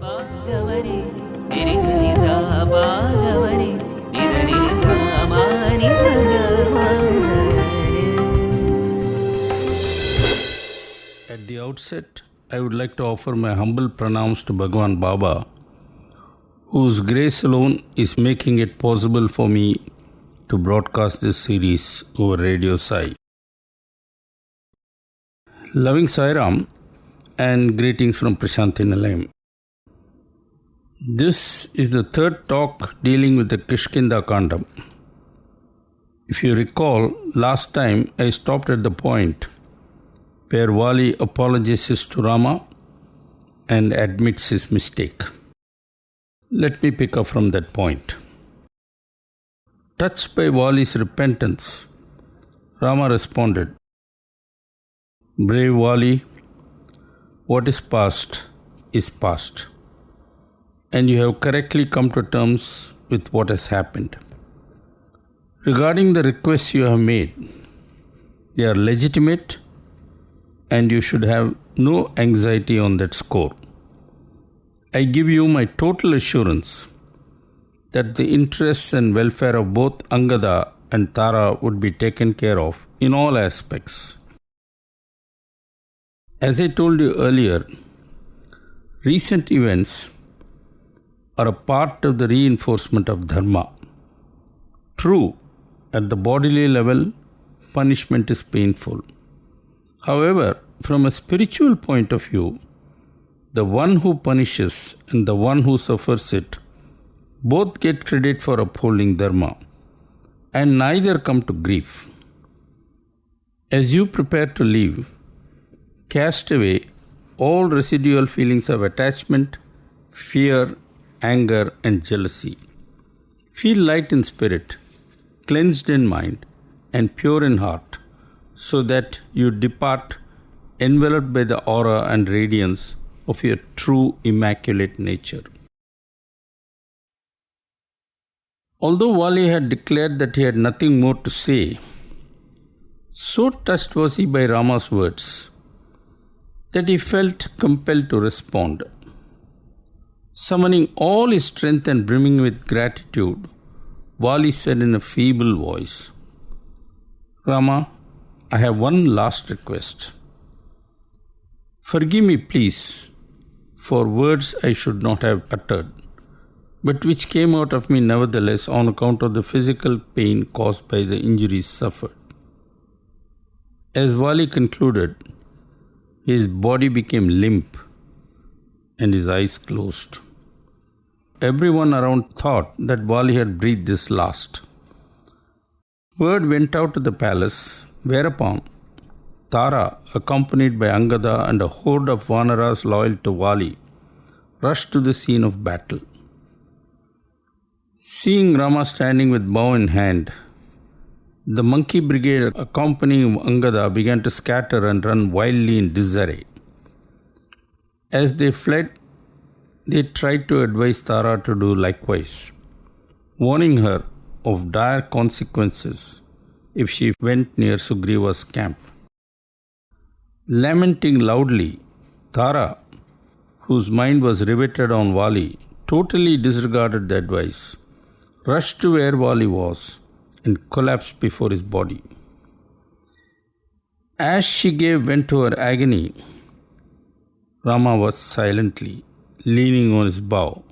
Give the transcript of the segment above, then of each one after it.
At the outset, I would like to offer my humble pranams to Bhagwan Baba, whose grace alone is making it possible for me to broadcast this series over Radio Sai. Loving Sai Ram and greetings from Prashanthi Nilayam. This is the third talk dealing with the Kishkinda Kandam. If you recall, last time I stopped at the point where Vali apologizes to Rama and admits his mistake. Let me pick up from that point. Touched by Vali's repentance, Rama responded, "Brave Vali, what is past, and you have correctly come to terms with what has happened. Regarding the requests you have made, they are legitimate and you should have no anxiety on that score. I give you my total assurance that the interests and welfare of both Angada and Tara would be taken care of in all aspects. As I told you earlier, recent events are a part of the reinforcement of Dharma. True, at the bodily level, punishment is painful. However, from a spiritual point of view, the one who punishes and the one who suffers it both get credit for upholding Dharma, and neither come to grief. As you prepare to leave, cast away all residual feelings of attachment, fear, anger, and jealousy. Feel light in spirit, cleansed in mind, and pure in heart, so that you depart enveloped by the aura and radiance of your true immaculate nature." Although Vali had declared that he had nothing more to say, so touched was he by Rama's words that he felt compelled to respond. Summoning all his strength and brimming with gratitude, Vali said in a feeble voice, "Rama, I have one last request. Forgive me, please, for words I should not have uttered, but which came out of me nevertheless on account of the physical pain caused by the injuries suffered." As Vali concluded, his body became limp and his eyes closed. Everyone around thought that Vali had breathed his last. Word went out to the palace, whereupon Tara, accompanied by Angada and a horde of Vanaras loyal to Vali, rushed to the scene of battle. Seeing Rama standing with bow in hand, the monkey brigade accompanying Angada began to scatter and run wildly in disarray. As they fled, they tried to advise Tara to do likewise, warning her of dire consequences if she went near Sugriva's camp. Lamenting loudly, Tara, whose mind was riveted on Vali, totally disregarded the advice, rushed to where Vali was, and collapsed before his body. As she gave vent to her agony, Rama was silently leaning on his bow,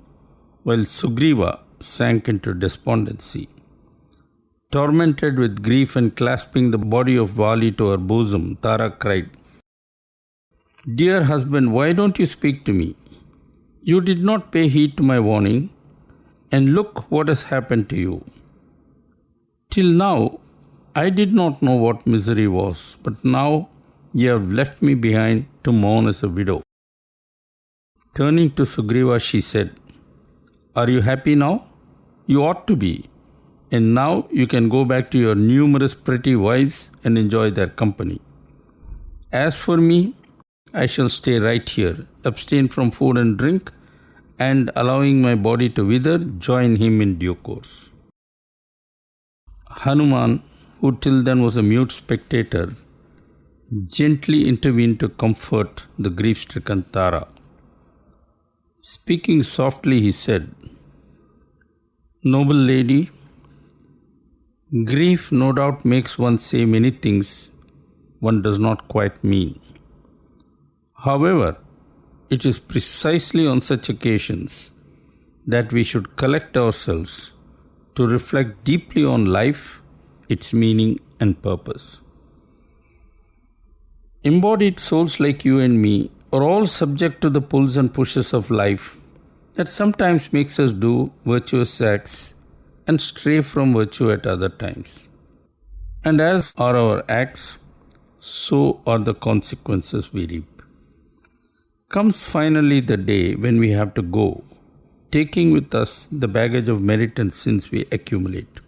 while Sugriva sank into despondency. Tormented with grief and clasping the body of Vali to her bosom, Tara cried, "Dear husband, why don't you speak to me? You did not pay heed to my warning, and look what has happened to you. Till now, I did not know what misery was, but now you have left me behind to mourn as a widow." Turning to Sugriva, she said, "Are you happy now? You ought to be, and now you can go back to your numerous pretty wives and enjoy their company. As for me, I shall stay right here, abstain from food and drink, and allowing my body to wither, join him in due course." Hanuman, who till then was a mute spectator, gently intervened to comfort the grief-stricken Tara. Speaking softly, he said, "Noble lady, grief no doubt makes one say many things one does not quite mean. However, it is precisely on such occasions that we should collect ourselves to reflect deeply on life, its meaning and purpose. Embodied souls like you and me are all subject to the pulls and pushes of life that sometimes makes us do virtuous acts and stray from virtue at other times. And as are our acts, so are the consequences we reap. Comes finally the day when we have to go, taking with us the baggage of merit and sins we accumulate.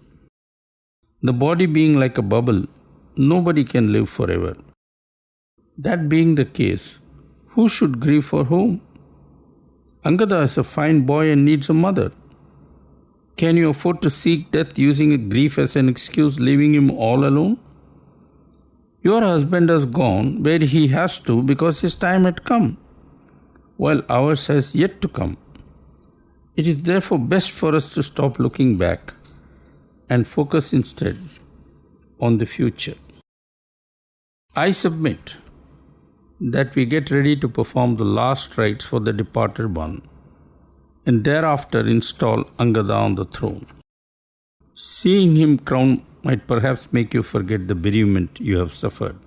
The body being like a bubble, nobody can live forever. That being the case, who should grieve for whom? Angada is a fine boy and needs a mother. Can you afford to seek death using grief as an excuse, leaving him all alone? Your husband has gone where he has to because his time had come, while ours has yet to come. It is therefore best for us to stop looking back and focus instead on the future. I submit that we get ready to perform the last rites for the departed one and thereafter install Angada on the throne. Seeing him crowned might perhaps make you forget the bereavement you have suffered."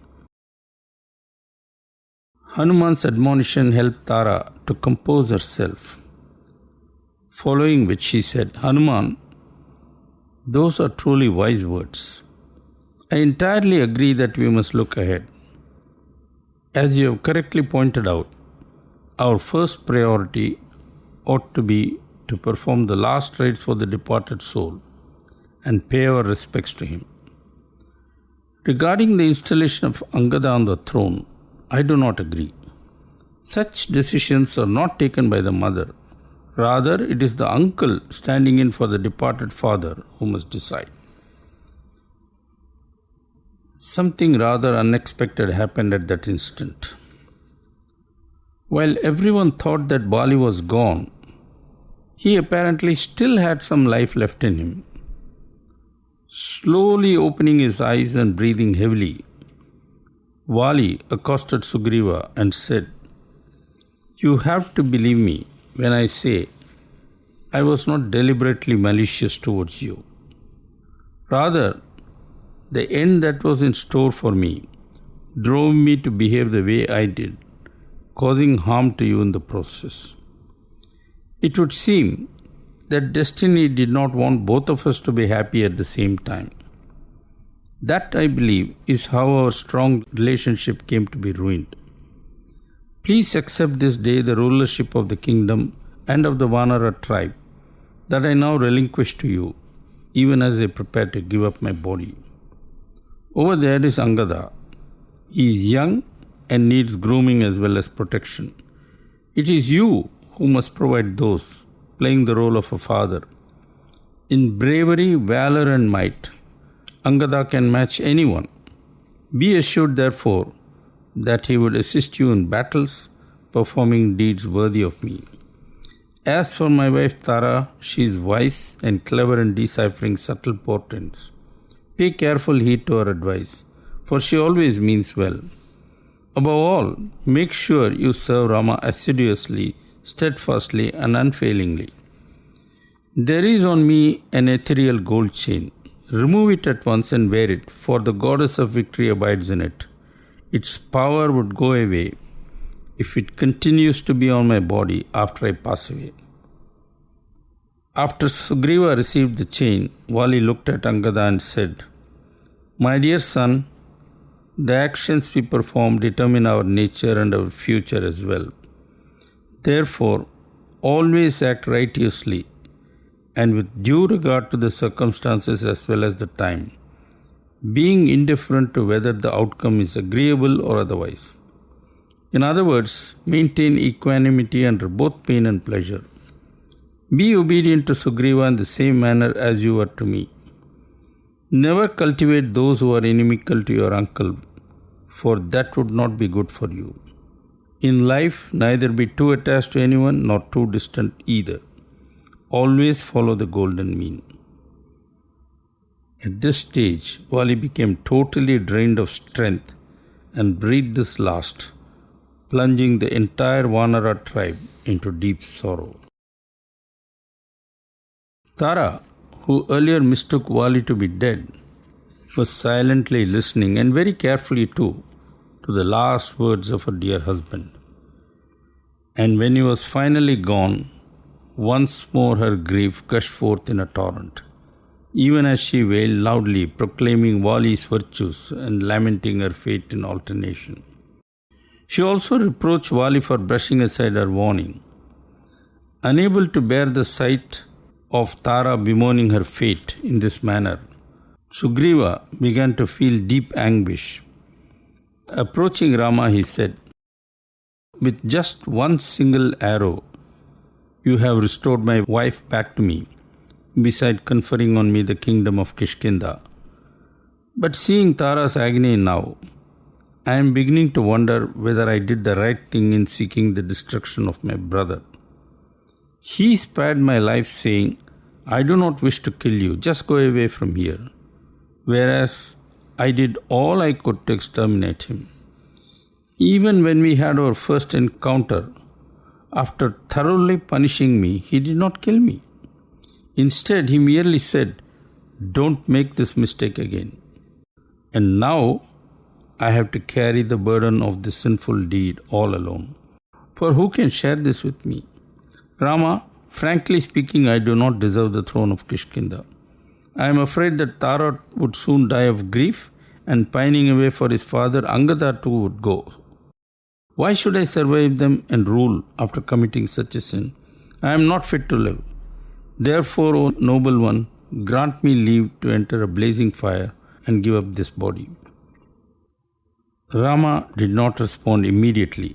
Hanuman's admonition helped Tara to compose herself, following which she said, "Hanuman, those are truly wise words. I entirely agree that we must look ahead. As you have correctly pointed out, our first priority ought to be to perform the last rites for the departed soul and pay our respects to him. Regarding the installation of Angada on the throne, I do not agree. Such decisions are not taken by the mother. Rather, it is the uncle standing in for the departed father who must decide." Something rather unexpected happened at that instant. While everyone thought that Bali was gone, he apparently still had some life left in him. Slowly opening his eyes and breathing heavily, Vali accosted Sugriva and said, "You have to believe me when I say I was not deliberately malicious towards you. Rather, the end that was in store for me drove me to behave the way I did, causing harm to you in the process. It would seem that destiny did not want both of us to be happy at the same time. That, I believe, is how our strong relationship came to be ruined. Please accept this day the rulership of the kingdom and of the Vanara tribe that I now relinquish to you, even as I prepare to give up my body. Over there is Angada. He is young and needs grooming as well as protection. It is you who must provide those playing the role of a father. In bravery, valor and might, Angada can match anyone. Be assured, therefore, that he would assist you in battles, performing deeds worthy of me. As for my wife Tara, she is wise and clever in deciphering subtle portents. Pay careful heed to her advice, for she always means well. Above all, make sure you serve Rama assiduously, steadfastly and unfailingly. There is on me an ethereal gold chain. Remove it at once and wear it, for the goddess of victory abides in it. Its power would go away if it continues to be on my body after I pass away." After Sugriva received the chain, Vali looked at Angada and said, "My dear son, the actions we perform determine our nature and our future as well. Therefore, always act righteously and with due regard to the circumstances as well as the time, being indifferent to whether the outcome is agreeable or otherwise. In other words, maintain equanimity under both pain and pleasure. Be obedient to Sugriva in the same manner as you were to me. Never cultivate those who are inimical to your uncle, for that would not be good for you. In life, neither be too attached to anyone nor too distant either. Always follow the golden mean. At this stage, Vali became totally drained of strength and breathed his last, plunging the entire Vanara tribe into deep sorrow. Tara, who earlier mistook Vali to be dead, was silently listening, and very carefully too, to the last words of her dear husband. And when he was finally gone, once more her grief gushed forth in a torrent, even as she wailed loudly, proclaiming Vali's virtues and lamenting her fate in alternation. She also reproached Vali for brushing aside her warning. Unable to bear the sight of Tara bemoaning her fate in this manner, Sugriva began to feel deep anguish. Approaching Rama, he said, "With just one single arrow, you have restored my wife back to me, beside conferring on me the kingdom of Kishkinda. But seeing Tara's agony now, I am beginning to wonder whether I did the right thing in seeking the destruction of my brother. He spared my life, saying, 'I do not wish to kill you, just go away from here,' whereas I did all I could to exterminate him. Even when we had our first encounter, after thoroughly punishing me, he did not kill me. Instead, he merely said, 'Don't make this mistake again.' And now I have to carry the burden of this sinful deed all alone. For who can share this with me? Rama, frankly speaking, I do not deserve the throne of Kishkinda. I am afraid that Tara would soon die of grief, and pining away for his father, Angada too would go. Why should I survive them and rule after committing such a sin? I am not fit to live. Therefore, O noble one, grant me leave to enter a blazing fire and give up this body." Rama did not respond immediately,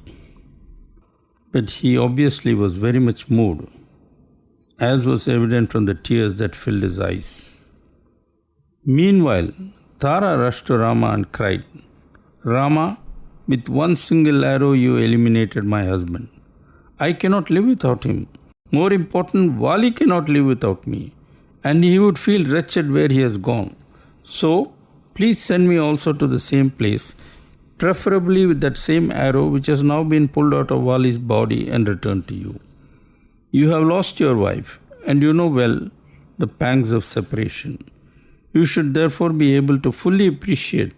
but he obviously was very much moved, as was evident from the tears that filled his eyes. Meanwhile, Tara rushed to Rama and cried, "Rama, with one single arrow you eliminated my husband. I cannot live without him. More important, Vali cannot live without me, and he would feel wretched where he has gone. So, please send me also to the same place, preferably with that same arrow which has now been pulled out of Vali's body and returned to you. You have lost your wife, and you know well the pangs of separation. You should therefore be able to fully appreciate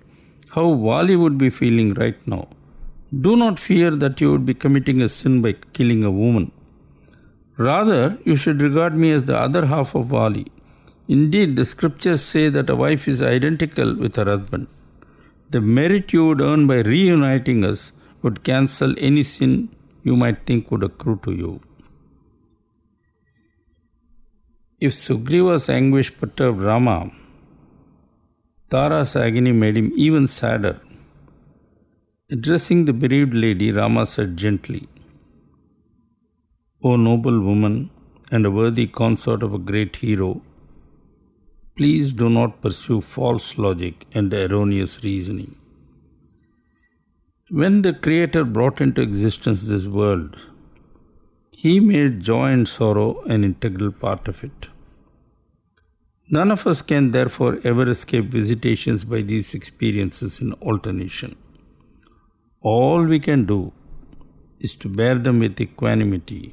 how Vali would be feeling right now. Do not fear that you would be committing a sin by killing a woman. Rather, you should regard me as the other half of Vali. Indeed, the scriptures say that a wife is identical with her husband. The merit you would earn by reuniting us would cancel any sin you might think would accrue to you." If Sugriva's anguish perturbed Rama, Tara's agony made him even sadder. Addressing the bereaved lady, Rama said gently, "O noble woman and a worthy consort of a great hero, please do not pursue false logic and erroneous reasoning. When the Creator brought into existence this world, He made joy and sorrow an integral part of it. None of us can therefore ever escape visitations by these experiences in alternation. All we can do is to bear them with equanimity,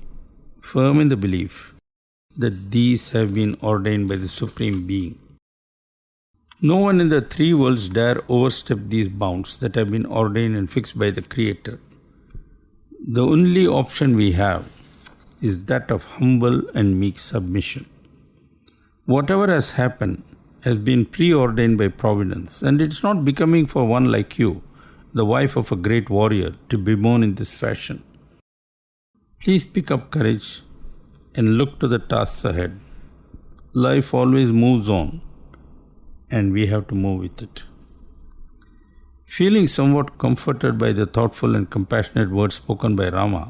firm in the belief that these have been ordained by the Supreme Being. No one in the three worlds dare overstep these bounds that have been ordained and fixed by the Creator. The only option we have is that of humble and meek submission. Whatever has happened has been preordained by Providence, and it is not becoming for one like you, the wife of a great warrior, to bemoan in this fashion. Please pick up courage and look to the tasks ahead. Life always moves on, and we have to move with it." Feeling somewhat comforted by the thoughtful and compassionate words spoken by Rama,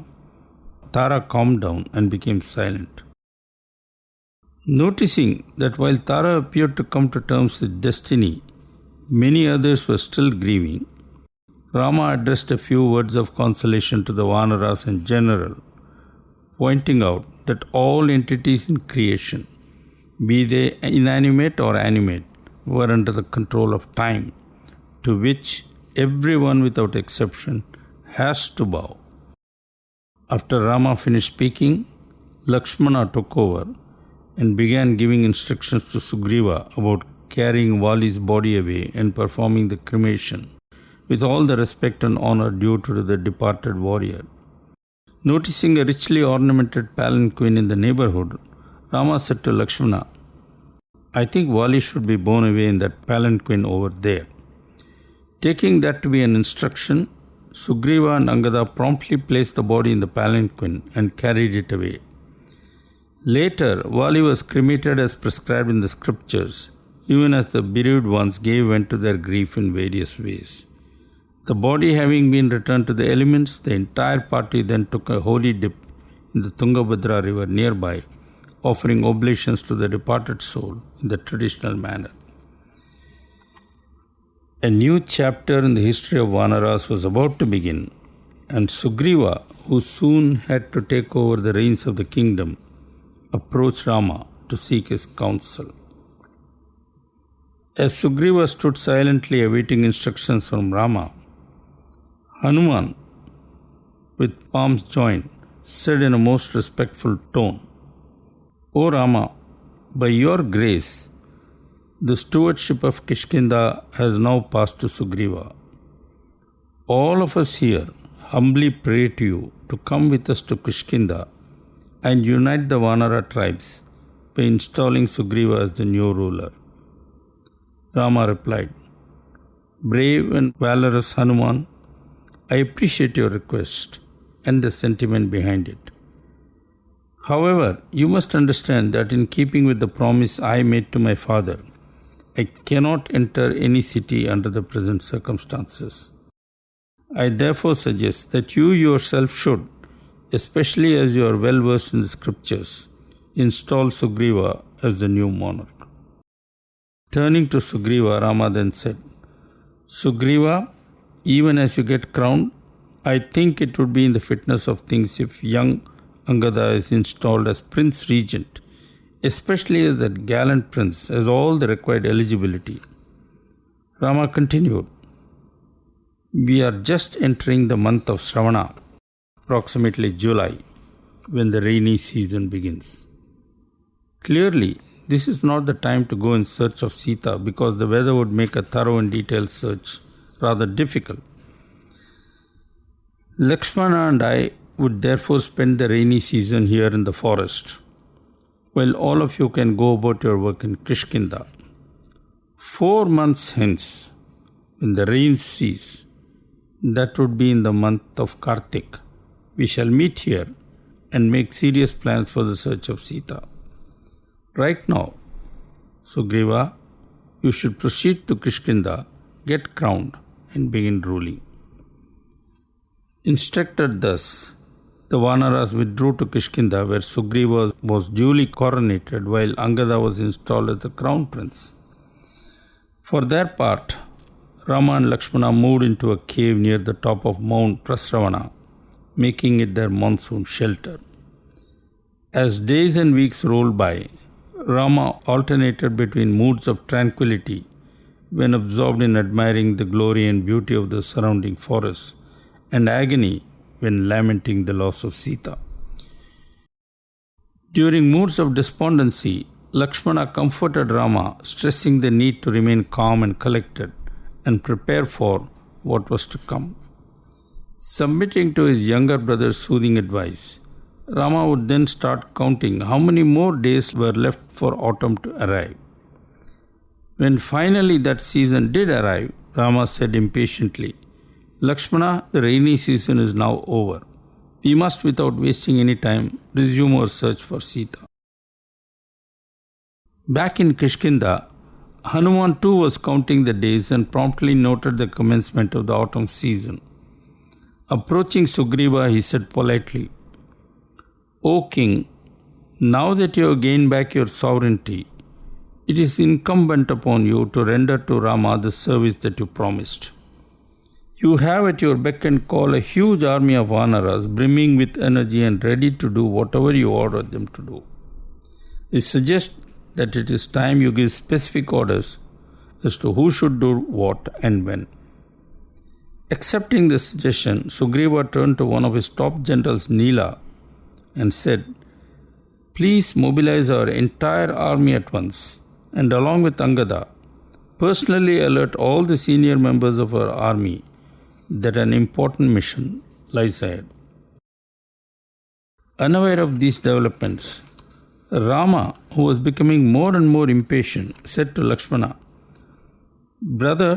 Tara calmed down and became silent. Noticing that while Tara appeared to come to terms with destiny, many others were still grieving, Rama addressed a few words of consolation to the Vanaras in general, pointing out that all entities in creation, be they inanimate or animate, were under the control of time, to which everyone without exception has to bow. After Rama finished speaking, Lakshmana took over and began giving instructions to Sugriva about carrying Vali's body away and performing the cremation with all the respect and honor due to the departed warrior. Noticing a richly ornamented palanquin in the neighborhood, Rama said to Lakshmana, "I think Vali should be borne away in that palanquin over there." Taking that to be an instruction, Sugriva and Angada promptly placed the body in the palanquin and carried it away. Later, Vali was cremated as prescribed in the scriptures, even as the bereaved ones gave vent to their grief in various ways. The body having been returned to the elements, the entire party then took a holy dip in the Tungabhadra river nearby, offering oblations to the departed soul in the traditional manner. A new chapter in the history of Vanaras was about to begin, and Sugriva, who soon had to take over the reins of the kingdom, approached Rama to seek his counsel. As Sugriva stood silently awaiting instructions from Rama, Hanuman, with palms joined, said in a most respectful tone, "O Rama, by your grace, the stewardship of Kishkinda has now passed to Sugriva. All of us here humbly pray to you to come with us to Kishkinda and unite the Vanara tribes by installing Sugriva as the new ruler." Rama replied, "Brave and valorous Hanuman, I appreciate your request and the sentiment behind it. However, you must understand that in keeping with the promise I made to my father, I cannot enter any city under the present circumstances. I therefore suggest that you yourself should, especially as you are well versed in the scriptures, install Sugriva as the new monarch." Turning to Sugriva, Rama then said, "Sugriva, even as you get crowned, I think it would be in the fitness of things if young Angada is installed as Prince Regent, especially as that gallant prince has all the required eligibility." Rama continued, "We are just entering the month of Shravana, approximately July, when the rainy season begins. Clearly, this is not the time to go in search of Sita because the weather would make a thorough and detailed search rather difficult. Lakshmana and I would therefore spend the rainy season here in the forest, while all of you can go about your work in Kishkinda. 4 months hence, when the rains cease, that would be in the month of Kartik, we shall meet here and make serious plans for the search of Sita. Right now, Sugriva, you should proceed to Kishkinda, get crowned, and begin ruling." Instructed thus, the Vanaras withdrew to Kishkinda, where Sugriva was duly coronated while Angada was installed as the crown prince. For their part, Rama and Lakshmana moved into a cave near the top of Mount Prasravana, making it their monsoon shelter. As days and weeks rolled by, Rama alternated between moods of tranquility when absorbed in admiring the glory and beauty of the surrounding forests, and agony when lamenting the loss of Sita. During moods of despondency, Lakshmana comforted Rama, stressing the need to remain calm and collected and prepare for what was to come. Submitting to his younger brother's soothing advice, Rama would then start counting how many more days were left for autumn to arrive. When finally that season did arrive, Rama said impatiently, "Lakshmana, the rainy season is now over. We must, without wasting any time, resume our search for Sita." Back in Kishkinda, Hanuman too was counting the days and promptly noted the commencement of the autumn season. Approaching Sugriva, he said politely, "O King, now that you have gained back your sovereignty, it is incumbent upon you to render to Rama the service that you promised. You have at your beck and call a huge army of vanaras brimming with energy and ready to do whatever you order them to do. It suggests that it is time you give specific orders as to who should do what and when. Accepting this suggestion, Sugriva turned to one of his top generals, Nila, and said, "Please mobilize our entire army at once, and along with Angada, personally alert all the senior members of our army that an important mission lies ahead." Unaware of these developments, Rama, who was becoming more and more impatient, said to Lakshmana, "Brother,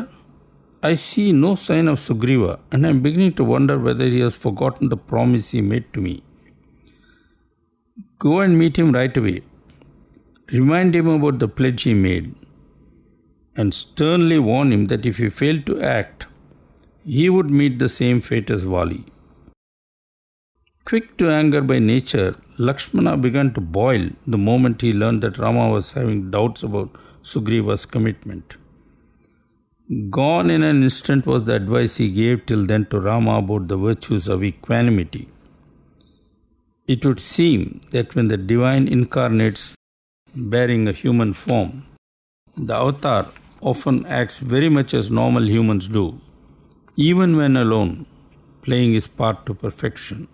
I see no sign of Sugriva, and I am beginning to wonder whether he has forgotten the promise he made to me. Go and meet him right away. Remind him about the pledge he made, and sternly warn him that if he failed to act, he would meet the same fate as Vali." Quick to anger by nature, Lakshmana began to boil the moment he learned that Rama was having doubts about Sugriva's commitment. Gone in an instant was the advice he gave till then to Rama about the virtues of equanimity. It would seem that when the divine incarnates bearing a human form, the avatar often acts very much as normal humans do, even when alone, playing his part to perfection.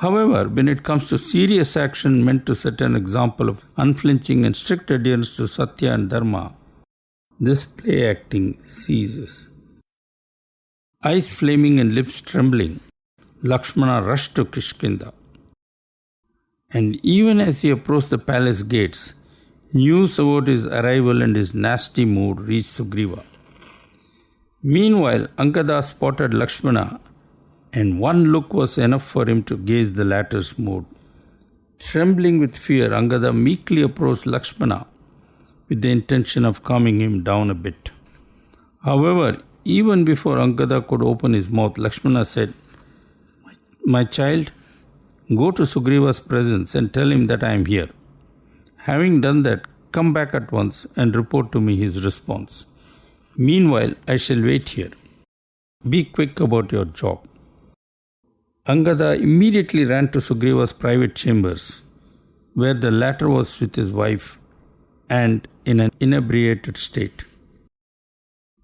However, when it comes to serious action meant to set an example of unflinching and strict adherence to Sathya and Dharma, this play acting ceases. Eyes flaming and lips trembling, Lakshmana rushed to Kishkinda. And even as he approached the palace gates, news about his arrival and his nasty mood reached Sugriva. Meanwhile, Angada spotted Lakshmana, and one look was enough for him to gauge the latter's mood. Trembling with fear, Angada meekly approached Lakshmana with the intention of calming him down a bit. However, even before Angada could open his mouth, Lakshmana said, "My child, go to Sugriva's presence and tell him that I am here. Having done that, come back at once and report to me his response. Meanwhile, I shall wait here. Be quick about your job." Angada immediately ran to Sugriva's private chambers, where the latter was with his wife and in an inebriated state.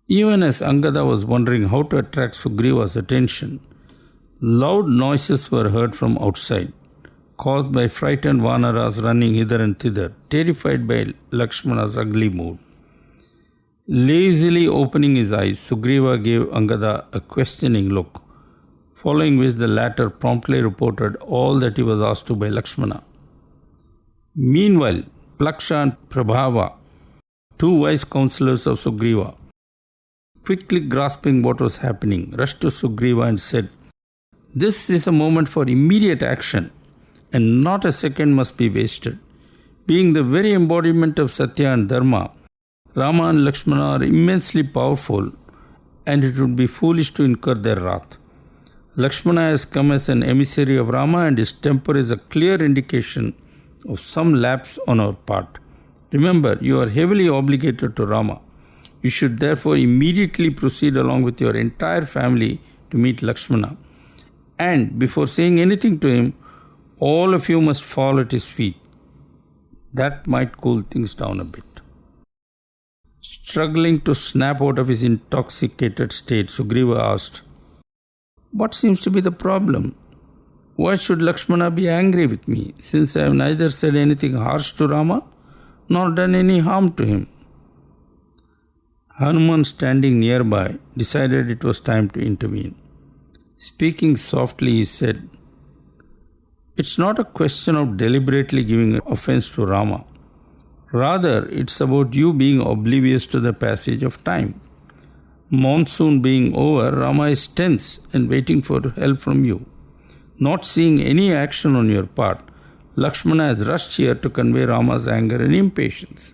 Even as Angada was wondering how to attract Sugriva's attention, loud noises were heard from outside, caused by frightened Vanaras running hither and thither, terrified by Lakshmana's ugly mood. Lazily opening his eyes, Sugriva gave Angada a questioning look, following which the latter promptly reported all that he was asked to by Lakshmana. Meanwhile, Plaksha and Prabhava, two wise counselors of Sugriva, quickly grasping what was happening, rushed to Sugriva and said, "This is a moment for immediate action, and not a second must be wasted. Being the very embodiment of Sathya and Dharma, Rama and Lakshmana are immensely powerful, and it would be foolish to incur their wrath. Lakshmana has come as an emissary of Rama, and his temper is a clear indication of some lapse on our part. Remember, you are heavily obligated to Rama. You should therefore immediately proceed along with your entire family to meet Lakshmana. And before saying anything to him, all of you must fall at his feet. That might cool things down a bit." Struggling to snap out of his intoxicated state, Sugriva asked, "What seems to be the problem? Why should Lakshmana be angry with me, since I have neither said anything harsh to Rama nor done any harm to him?" Hanuman, standing nearby, decided it was time to intervene. Speaking softly, he said, "It's not a question of deliberately giving offense to Rama. Rather, it's about you being oblivious to the passage of time. Monsoon being over, Rama is tense and waiting for help from you. Not seeing any action on your part, Lakshmana has rushed here to convey Rama's anger and impatience.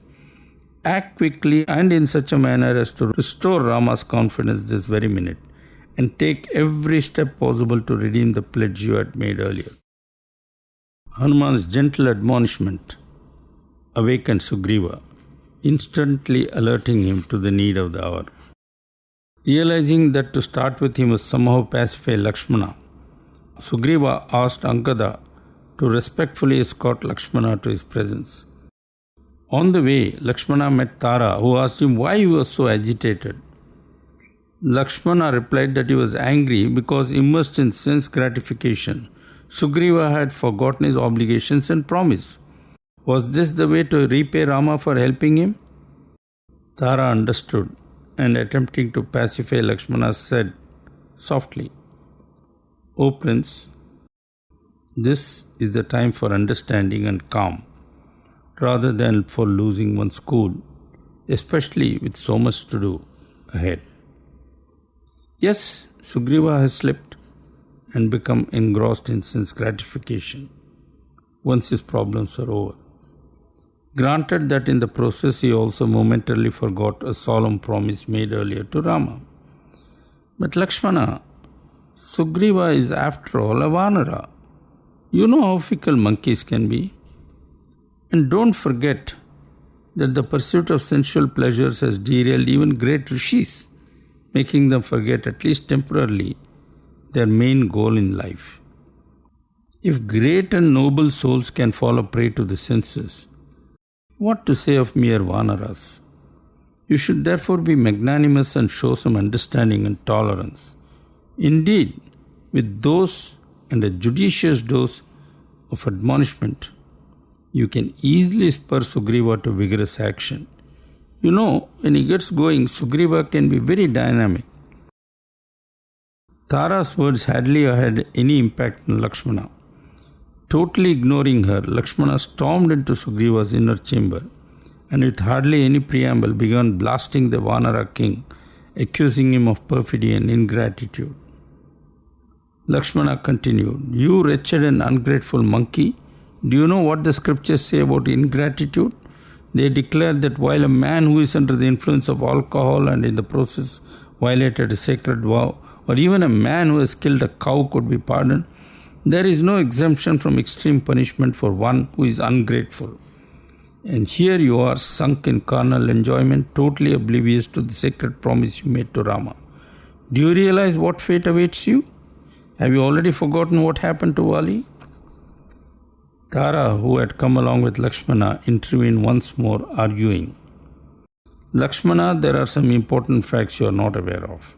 Act quickly and in such a manner as to restore Rama's confidence this very minute, and take every step possible to redeem the pledge you had made earlier." Hanuman's gentle admonishment awakened Sugriva, instantly alerting him to the need of the hour. Realizing that to start with he must somehow pacify Lakshmana, Sugriva asked Angada to respectfully escort Lakshmana to his presence. On the way, Lakshmana met Tara, who asked him why he was so agitated. Lakshmana replied that he was angry because, immersed in sense gratification, Sugriva had forgotten his obligations and promise. Was this the way to repay Rama for helping him? Tara understood and, attempting to pacify Lakshmana, said softly, "O Prince, this is the time for understanding and calm, rather than for losing one's cool, especially with so much to do ahead." Yes, Sugriva has slipped and become engrossed in sense gratification once his problems are over. Granted that in the process he also momentarily forgot a solemn promise made earlier to Rama. But Lakshmana, Sugriva is after all a Vanara. You know how fickle monkeys can be. And don't forget that the pursuit of sensual pleasures has derailed even great rishis, making them forget, at least temporarily, their main goal in life. If great and noble souls can fall a prey to the senses, what to say of mere Vanaras? You should therefore be magnanimous and show some understanding and tolerance. Indeed, with those and a judicious dose of admonishment, you can easily spur Sugriva to vigorous action. You know, when he gets going, Sugriva can be very dynamic. Tara's words hardly had any impact on Lakshmana. Totally ignoring her, Lakshmana stormed into Sugriva's inner chamber and with hardly any preamble began blasting the Vanara king, accusing him of perfidy and ingratitude. Lakshmana continued, "You wretched and ungrateful monkey, do you know what the scriptures say about ingratitude? They declare that while a man who is under the influence of alcohol and in the process violated a sacred vow, or even a man who has killed a cow could be pardoned, there is no exemption from extreme punishment for one who is ungrateful. And here you are, sunk in carnal enjoyment, totally oblivious to the sacred promise you made to Rama. Do you realize what fate awaits you? Have you already forgotten what happened to Vali?" Tara, who had come along with Lakshmana, intervened once more, arguing, "Lakshmana, there are some important facts you are not aware of.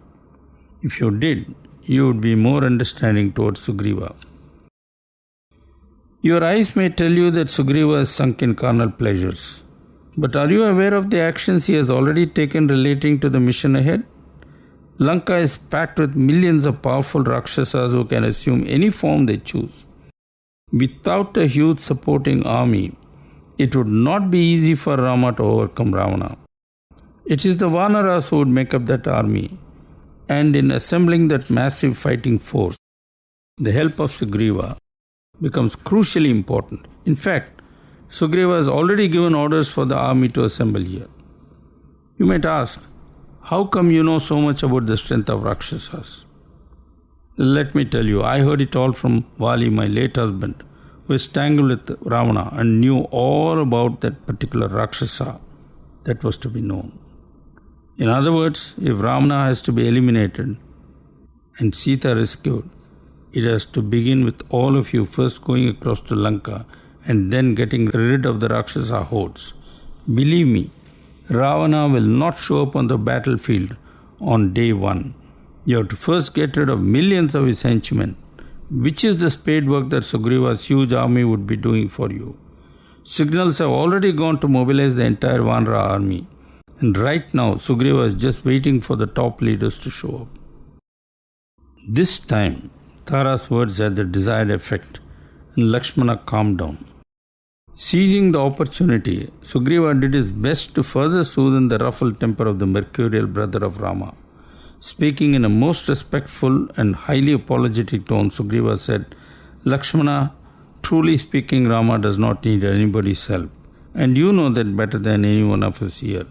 If you did, you would be more understanding towards Sugriva. Your eyes may tell you that Sugriva is sunk in carnal pleasures, but are you aware of the actions he has already taken relating to the mission ahead? Lanka is packed with millions of powerful Rakshasas who can assume any form they choose. Without a huge supporting army, it would not be easy for Rama to overcome Ravana. It is the Vanaras who would make up that army, and in assembling that massive fighting force, the help of Sugriva becomes crucially important. In fact, Sugriva has already given orders for the army to assemble here. You might ask, how come you know so much about the strength of Rakshasas? Let me tell you, I heard it all from Vali, my late husband, who is tangled with Ravana and knew all about that particular Rakshasa that was to be known. In other words, if Ravana has to be eliminated and Sita rescued, it has to begin with all of you first going across to Lanka and then getting rid of the Rakshasa hordes. Believe me, Ravana will not show up on the battlefield on day one. You have to first get rid of millions of his henchmen, which is the spade work that Sugriva's huge army would be doing for you. Signals have already gone to mobilize the entire Vanara army, and right now Sugriva is just waiting for the top leaders to show up." This time, Tara's words had the desired effect, and Lakshmana calmed down. Seizing the opportunity, Sugriva did his best to further soothe the ruffled temper of the mercurial brother of Rama. Speaking in a most respectful and highly apologetic tone, Sugriva said, "Lakshmana, truly speaking, Rama does not need anybody's help, and you know that better than any one of us here.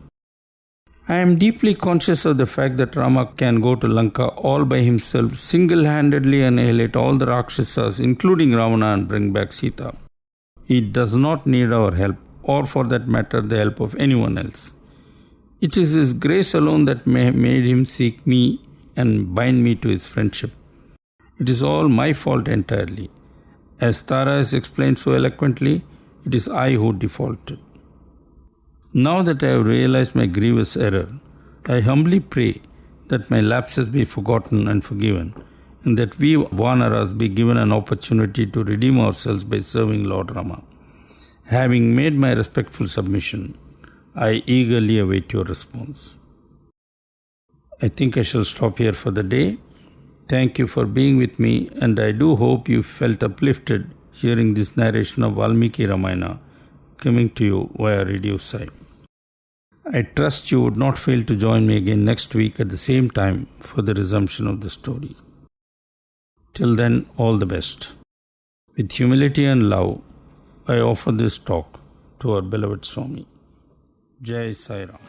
I am deeply conscious of the fact that Rama can go to Lanka all by himself, single-handedly annihilate all the Rakshasas, including Ravana, and bring back Sita. He does not need our help, or for that matter, the help of anyone else. It is His grace alone that made Him seek me and bind me to His friendship. It is all my fault entirely. As Tara has explained so eloquently, it is I who defaulted. Now that I have realized my grievous error, I humbly pray that my lapses be forgotten and forgiven, and that we Vanaras be given an opportunity to redeem ourselves by serving Lord Rama. Having made my respectful submission, I eagerly await your response. I think I shall stop here for the day. Thank you for being with me, and I do hope you felt uplifted hearing this narration of Valmiki Ramayana coming to you via Radio Sai. I trust you would not fail to join me again next week at the same time for the resumption of the story. Till then, all the best. With humility and love, I offer this talk to our beloved Swami. Jai Sai Ram.